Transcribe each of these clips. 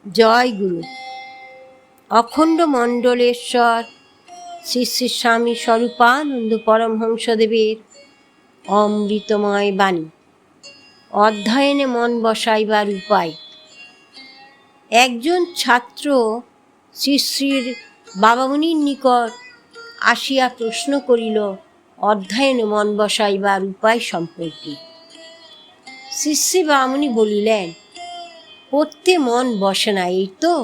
জয় গুরু। অখণ্ড মণ্ডলেশ্বর শ্রী শ্রী স্বামী স্বরূপানন্দ পরমহংসদেবের অমৃতময় বাণী। অধ্যয়নে মন বসাইবার উপায়। একজন ছাত্র শ্রী শ্রীর বাবামুনির নিকট আসিয়া প্রশ্ন করিল অধ্যয়নে মন বসাইবার উপায় সম্পর্কে। শ্রী শ্রী বাবামুনি বলিলেন, পড়তে মন বসে না, এই তো?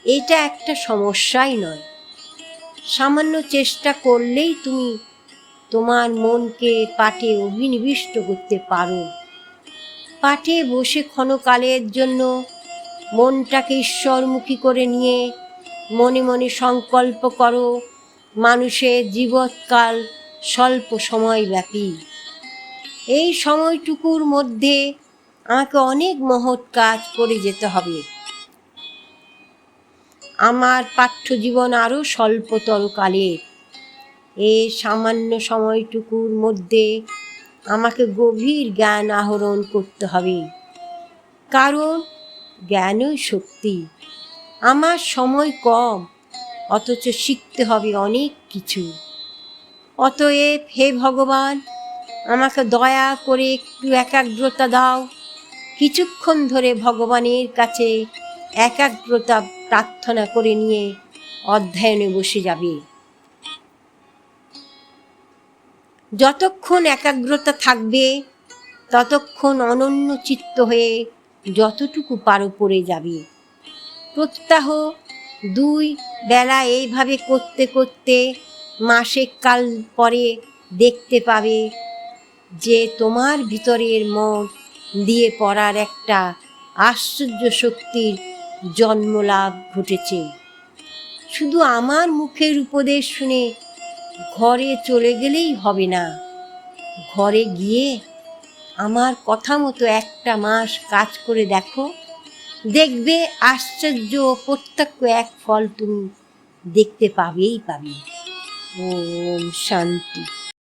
এটা একটা সমস্যাই নয়। সামান্য চেষ্টা করলেই তুমি তোমার মনকে পাঠে অভিনিবিষ্ট করতে পারো। পাঠে বসে ক্ষণকালের জন্য মনটাকে ঈশ্বরমুখী করে নিয়ে মনে মনে সংকল্প করো, মানুষের জীবৎকাল স্বল্প সময়ব্যাপী। এই সময়টুকুর মধ্যে আমাকে অনেক মহৎ কাজ করে যেতে হবে। আমার পাঠ্য জীবন আরও স্বল্পতর কালের। এই সামান্য সময়টুকুর মধ্যে আমাকে গভীর জ্ঞান আহরণ করতে হবে, কারণ জ্ঞানই শক্তি। আমার সময় কম, অথচ শিখতে হবে অনেক কিছু। অতএব হে ভগবান, আমাকে দয়া করে একটু একাগ্রতা দাও। কিছুক্ষণ ধরে ভগবানের কাছে একাগ্রতা প্রার্থনা করে নিয়ে অধ্যয়নে বসে যাবে। যতক্ষণ একাগ্রতা থাকবে ততক্ষণ অনন্য চিত্ত হয়ে যতটুকু পারো পড়ে যাবে। প্রত্যাহ 2 বেলা এইভাবে করতে করতে মাসেক কাল পরে দেখতে পাবে যে তোমার ভিতরের মন দিয়ে পড়ার একটা আশ্চর্য শক্তির জন্মলাভ ঘটেছে। শুধু আমার মুখের উপদেশ শুনে ঘরে চলে গেলেই হবে না। ঘরে গিয়ে আমার কথা মতো 1 মাস কাজ করে দেখো, দেখবে আশ্চর্য প্রত্যক্ষ এক ফল তুমি দেখতে পাবেই পাবে। ওম শান্তি।